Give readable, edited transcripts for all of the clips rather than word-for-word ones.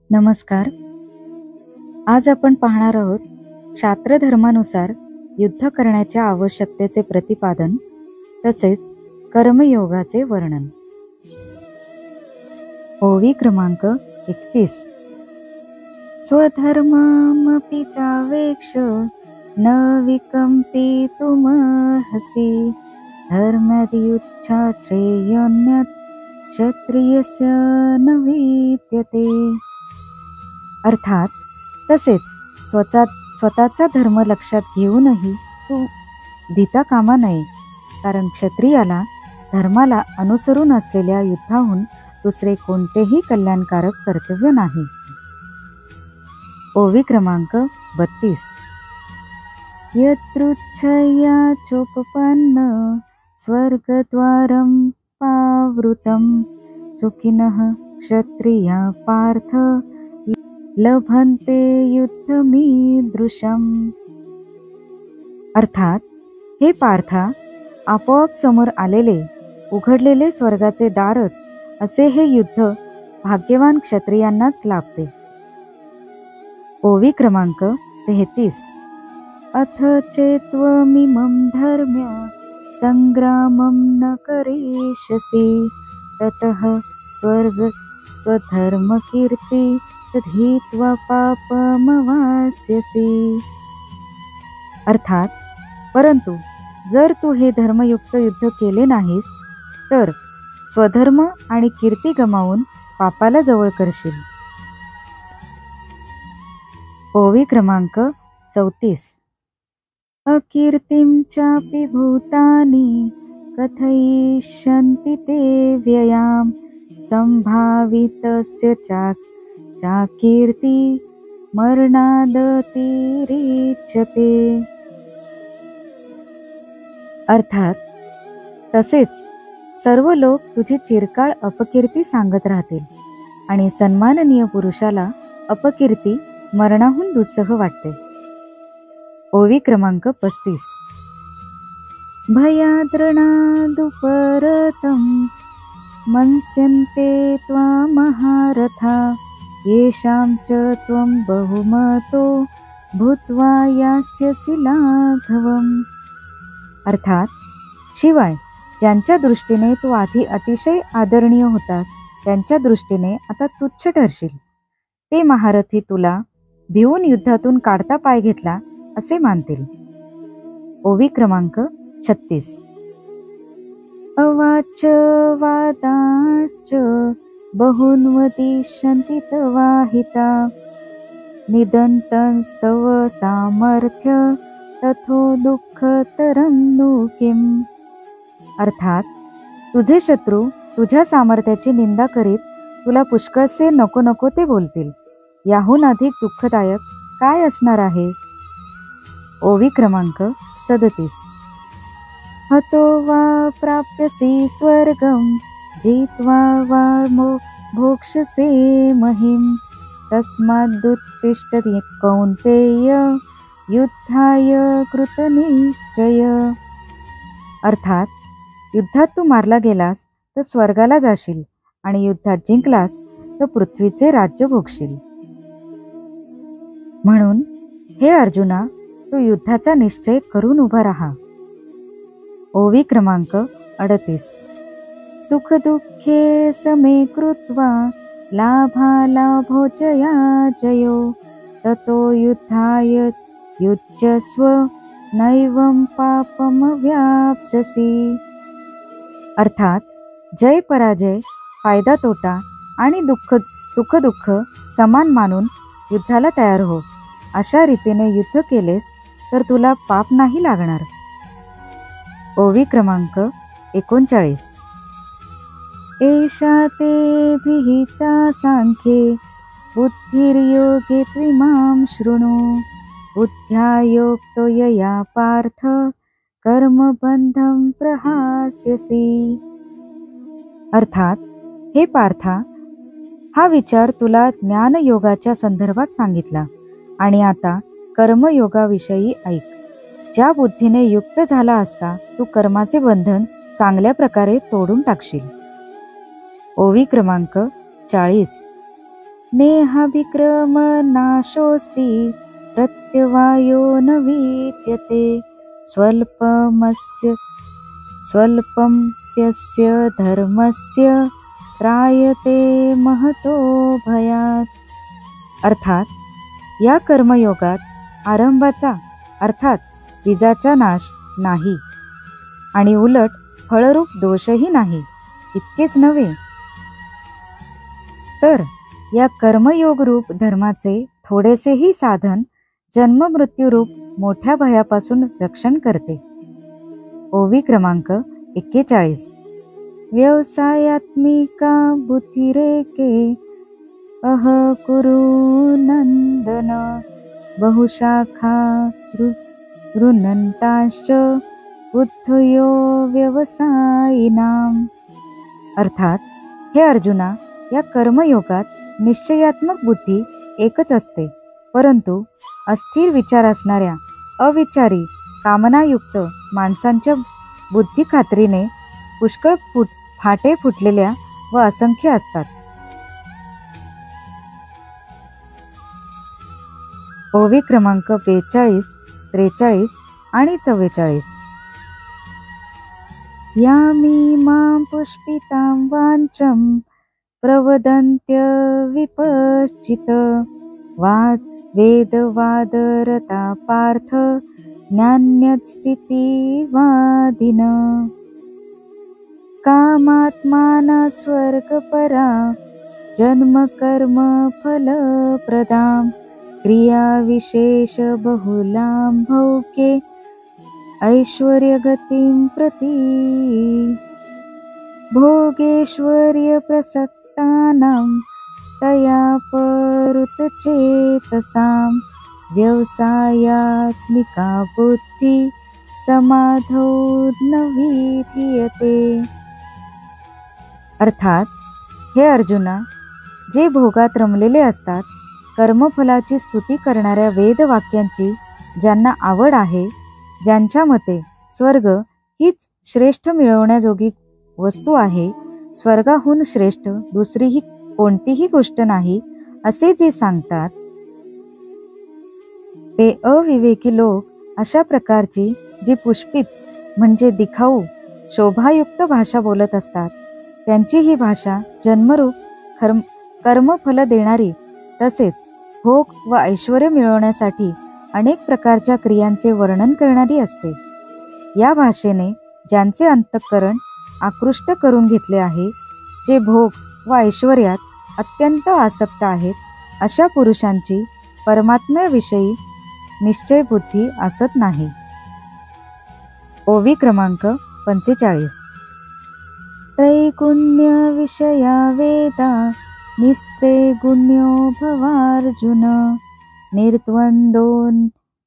नमस्कार. आज आपण पाहणार आहोत शास्त्र धर्मानुसार युद्ध करण्याच्या आवश्यकतेचे प्रतिपादन तसेच कर्मयोगाचे वर्णन. ओवी क्रमांक 31. स्वधर्ममपि चावेक्ष न विकम्पितुमर्हसि धर्मद्युच्छा श्रेयोन्यत् क्षत्रियस्य न विद्यते. अर्थात तसेच स्वतःचा धर्म लक्षात घेऊनही तू भीता कामा नये, कारण क्षत्रियाला धर्माला अनुसरून असलेल्या युद्धाहून दुसरे कोणतेही कल्याणकारक कर्तव्य नाही. ओवी क्रमांक 32. यदृच्छया चोपपन्न स्वर्गद्वारं पावृतं सुखिनः क्षत्रिया पार्थ लभन्ते युद्धमीदृशम्. अर्थात हे पार्था, आपोआप समोर आलेले उघडलेले स्वर्गाचे दारच असे हे युद्ध भाग्यवान क्षत्रियांनाच लाभते. ओवी क्रमांक 33. अथ चेत्त्वमिमं धर्म्य संग्रामं न करिष्यसि ततः स्वधर्मकीर्ति धीत्वा पापमवास्यसि. अर्थात परंतु जर तू हे धर्मयुक्त युद्ध केले नाहीस तर स्वधर्म आणि कीर्ती गमावून पापाला जवळ करशील. ओवी क्रमांक 34. अकीर्तिं चापि भूतानि कथयिष्यन्ति ते व्ययां संभावितस्य चाकीर्ती मरणादतिरिच्यते. अर्थात तसेच सर्व लोक तुझी चिरकाळ अपकीर्ती सांगत राहतील आणि सन्माननीय पुरुषाला अपकीर्ती मरणाहून दुस्सह वाटते. ओवी क्रमांक 35. भयाद्रणादुपरतं मन्स्यन्ते त्वां महारथा येषां च त्वं बहुमतो भूत्वा यास्यसि लाघवम्. अर्थात शिवाय ज्यांच्या दृष्टीने तू आधी अतिशय आदरणीय होतास त्यांच्या दृष्टीने आता तुच्छ ठरशील. ते महारथी तुला भिवून युद्धातून काढता पाय घेतला असे मानतील. ओवी क्रमांक 36. अवाच वादाश्च बहून् वदिष्यन्ति तवाहिता निदन्तंस्तव सामर्थ्य तथो दुःखतरं नु किम्. अर्थात तुझे शत्रू तुझ्या सामर्थ्याची निंदा करीत तुला पुष्कळसे नको नको ते बोलतील. याहून अधिक दुःखदायक काय असणार आहे. ओवी क्रमांक 37. हतो वा प्राप्यसि स्वर्गं जित्वा वा भोक्ष्यसे महिं तस्मादुत्तिष्ठ कौन्तेय युद्धाय कृतनिश्चय. अर्थात युद्धात तू मारला गेलास तर स्वर्गाला जाशील आणि युद्धात जिंकलास तर पृथ्वीचे राज्य भोगशील. म्हणून हे अर्जुना, तू युद्धाचा निश्चय करून उभा राहा. ओवी क्रमांक 38. सुख दुःखे समे कृत्वा लाभालाभो जया जयो ततो युद्धाय युज्यस्व नैवं पापमव्याप्स्यसि. अर्थात जय पराजय, फायदा तोटा आणि सुख दुःख समान मानून युद्धाला तयार हो. अशा रीतीने युद्ध केलेस तर तुला पाप नाही लागणार. ओवी क्रमांक 39. एषा ते विहिता सांख्ये बुद्धिर्योगे त्विमां शृणु बुद्ध्या योक्तो यया पार्थ कर्मबंधं प्रहास्यसि. अर्थात हे पार्था, हा विचार तुला ज्ञानयोगाच्या संदर्भात सांगितला आणि आता कर्मयोगाविषयी ऐक. ज्या बुद्धीने युक्त झाला असता तू कर्माचे बंधन चांगल्या प्रकारे तोडून टाकशील. ओवी क्रमांक 40. नेहाभिक्रम नाशोऽस्ति प्रत्यवायो न विद्यते स्वल्पम्प्यस्य धर्मस्य त्रायते महतो भयात. अर्थात या कर्मयोगात आरंभाचा अर्थात बीजाचा नाश नाही आणि उलट फळरूप दोषही नाही. इतकेच नव्हे तर या कर्मयोगरूप धर्माचे थोडेसेही साधन जन्ममृत्यूरूप मोठ्या भयापासून रक्षण करते. ओवी क्रमांक 41. व्यवसायात्मिका बुद्धिरेके अह कुरु नंदन बहुशाखा रुनंताश्च बुद्धयो व्यवसायिनाम. अर्थात हे अर्जुना, या कर्मयोगात निश्चयात्मक बुद्धी एकच असते, परंतु अस्थिर विचार असणाऱ्या अविचारी कामनायुक्त माणसांच्या बुद्धी खात्रीने पुष्कळ फाटे फुटलेल्या व असंख्य असतात. ओवी क्रमांक 42, 43 आणि 44. यामी मां पुष्पितां वांचम प्रवदन्त्य विपश्चित वेदवादरता पार्थ ज्ञान्यस्थितिवादिन कामात्माना स्वर्गपरा जन्म कर्म फलप्रदां क्रिया विशेष बहुलां भौके ऐश्वर्यगतिं प्रति भोगेश्वर्य प्रसक्तानां तया परुतचेतसां व्यवसायात्मिका बुद्धि समाधौ न विधीयते. अर्थात हे अर्जुना, जे भोगात रमलेले असतात, कर्मफलाची स्तुती करणाऱ्या वेदवाक्यांची ज्यांना आवड आहे, ज्यांच्या मते स्वर्ग हीच श्रेष्ठ मिळवण्याजोगी वस्तू आहे, स्वर्गाहून श्रेष्ठ दुसरीही कोणतीही गोष्ट नाही, असे जे सांगतात, ते अविवेकी लोक अशा प्रकारची जी पुष्पित म्हणजे दिखाऊ शोभायुक्त भाषा बोलत असतात, त्यांची ही भाषा जन्मरूप कर्मफल देणारी तसेच भोग व ऐश्वर्य मिळवण्यासाठी अनेक प्रकारच्या क्रियांचे वर्णन करणारी असते. या भाषेने ज्यांचे अंतःकरण आकृष्ट करून घेतले आहे, जे भोग व ऐश्वर्यात अत्यंत आसक्त आहेत, अशा पुरुषांची परमात्म्याविषयी निश्चय बुद्धी असत नाही. ओवी क्रमांक 45. त्रैगुण्य विषया वेदा निस्त्रैगुण्यो भवार्जुन निर्द्वंदो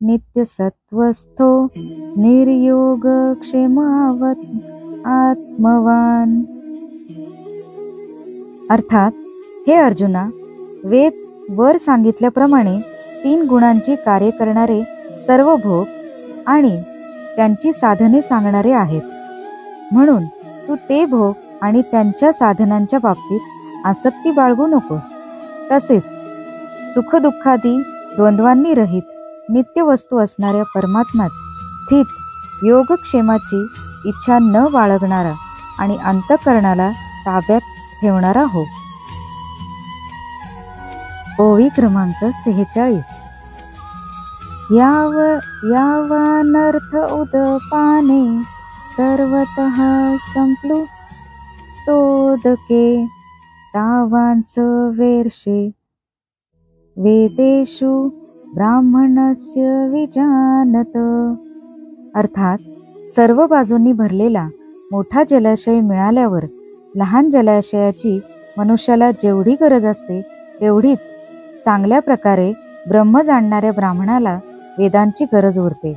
नित्यसत्वस्थो निर्योगक्षेमावत् आत्मवान. अर्थात हे अर्जुना, वेद वर सांगितल्याप्रमाणे 3 गुणांची कार्य करणारे सर्व भोग आणि त्यांची साधने सांगणारे आहेत. म्हणून तू ते भोग आणि त्यांच्या साधनांच्या बाबतीत आसक्ती बाळगू नकोस. तसेच सुखदुःखादी द्वंद्वांनी रहित नित्य वस्तू असणाऱ्या परमात्म्यात स्थित योगक्षेमाची इच्छा न बाळगणारा आणि अंतःकरणाला ताब्यात ठेवणारा हो. ओवी क्रमांक 46. यावानर्थ उदपाने सर्वतः संप्लुतोदके तावान् सवेर्षे वेदेषु ब्राह्मणस्य विजानत. अर्थात सर्व बाजूंनी भरलेला मोठा जलाशय मिळाल्यावर लहान जलाशयाची मनुष्याला जेवढी गरज असते, तेवढीच चांगल्या प्रकारे ब्रह्म जाणणाऱ्या ब्राह्मणाला वेदांची गरज उरते.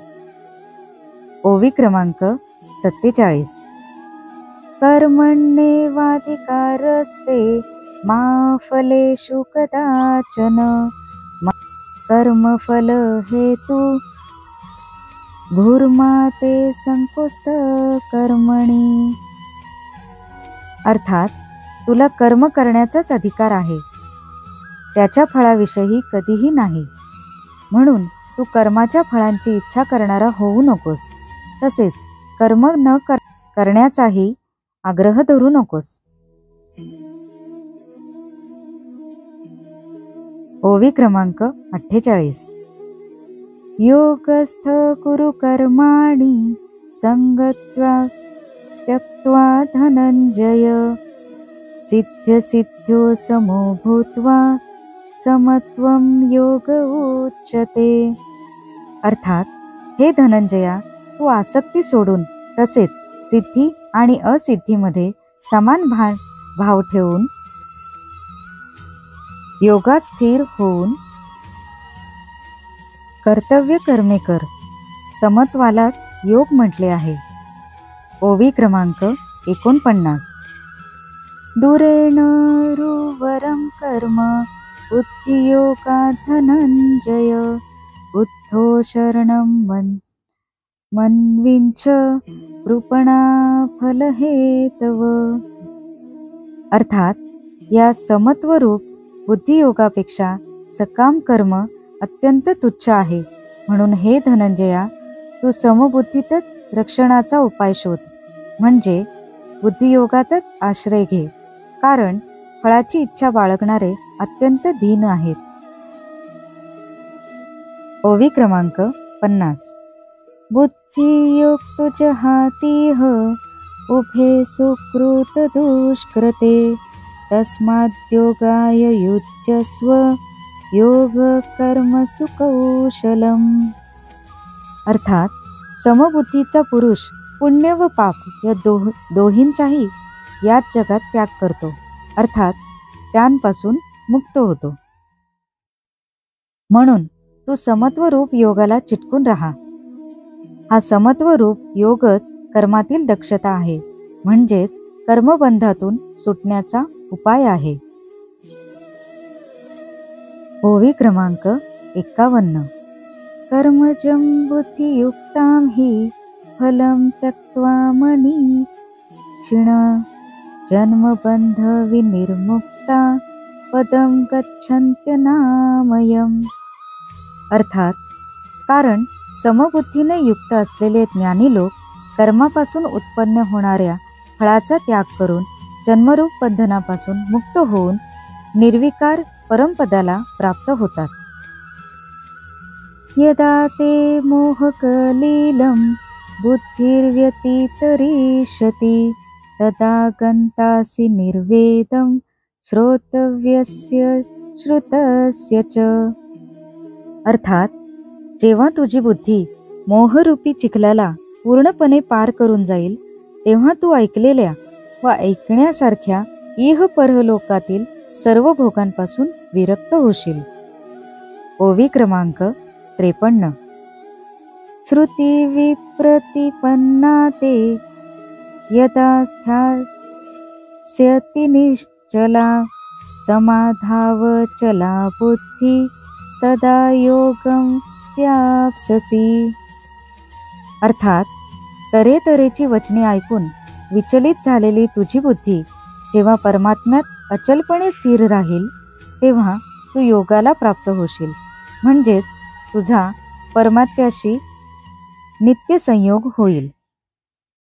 ओवी क्रमांक 47. कर्मण्येवाधिकारस्ते मा फलेषु कदाचन कर्मफल हेतु भूर्मा ते संकोस्त कर्मणी. अर्थात तुला कर्म करण्याचाच अधिकार आहे, त्याच्या फळाविषयी कधीही नाही. म्हणून तू कर्माच्या फळांची इच्छा करणारा होऊ नकोस. तसेच कर्म न करण्याचाही आग्रह धरू नकोस. ओवी क्रमांक 48. योगस्थ कुरु कर्माणि संगत्वा त्यक्त्वा धनंजय सिद्ध्यो समो भूत्वा समत्वं योग उच्यते. अर्थात, हे धनंजया, तू आसक्ती सोडून तसेच सिद्धी आणि असिद्धीमध्ये समान भाव ठेवून योगात स्थिर होऊन कर्तव्य कर्मे कर. समत्वालाच योग म्हटले आहे. ओवी क्रमांक 49. दुरेण रुवरं कर्म बुद्धियोगात् धनंजय बुद्धो शरणं मन्विंच कृपणा फलहेतव. अर्थात, या समत्वरूप बुद्धियोगापेक्षा सकाम कर्म अत्यंत तुच्छ आहे. म्हणून हे धनंजया, तू समबुद्धीतच रक्षणाचा उपाय शोध, म्हणजे बुद्धियोगाचाच आश्रय घे. कारण फळाची इच्छा बाळगणारे अत्यंत दीन आहेत. ओवी क्रमांक 50. बुद्धियोग जहातीह उभे सुकृत दुष्कृते तस्माद्योगाय युज्यस्व योग कर्मसु कौशलम. अर्थात, समबुद्धीचा पुरुष पुण्य व पाप या दोहींचाही याच जगात त्याग करतो. अर्थात, त्यांपासून मुक्त होतो. म्हणून तू समत्वरूप योगाला चिटकून राहा. हा समत्वरूप योगच कर्मातील दक्षता आहे, म्हणजेच कर्मबंधातून सुटण्याचा उपाय आहे. ओवी क्रमांक 51. कर्मजं बुद्धियुक्तां हि फलं त्यक्त्वा मनीषिण जन्मबंध विनिर्मुक्ता पदं गच्छन्त्यनामयम्. अर्थात, कारण समबुद्धीने युक्त असलेले ज्ञानी लोक कर्मापासून उत्पन्न होणाऱ्या फळाचा त्याग करून जन्मरूप बंधनापासून मुक्त होऊन निर्विकार परमपदाला प्राप्त होतात. यदा ते मोहकलीलं बुद्धिर्व्यतितरिष्यति तदा गन्तासि निर्वेदं श्रोतव्यस्य श्रुतस्य च. अर्थात, जेव्हा तुझी बुद्धी मोहरूपी चिखलाला पूर्णपणे पार करून जाईल, तेव्हा तू ऐकलेल्या व ऐकण्यासारख्या इह परलोकातील सर्व भोगांपासून विरक्त होशील. ओवी क्रमांक 53. श्रुती विप्रतिपन्ना ते यदा स्थास्यति निश्चला समाधावचला बुद्धी तदा योगं व्याप्स्यसि. अर्थात, तऱ्हेतऱ्हेची वचने ऐकून विचलित झालेली तुझी बुद्धी जेव्हा परमात्म्यात अचलपणे स्थिर राहील, तेव्हा तू योगाला प्राप्त होशील, म्हणजेच तुझा परमात्म्याशी नित्य संयोग होईल.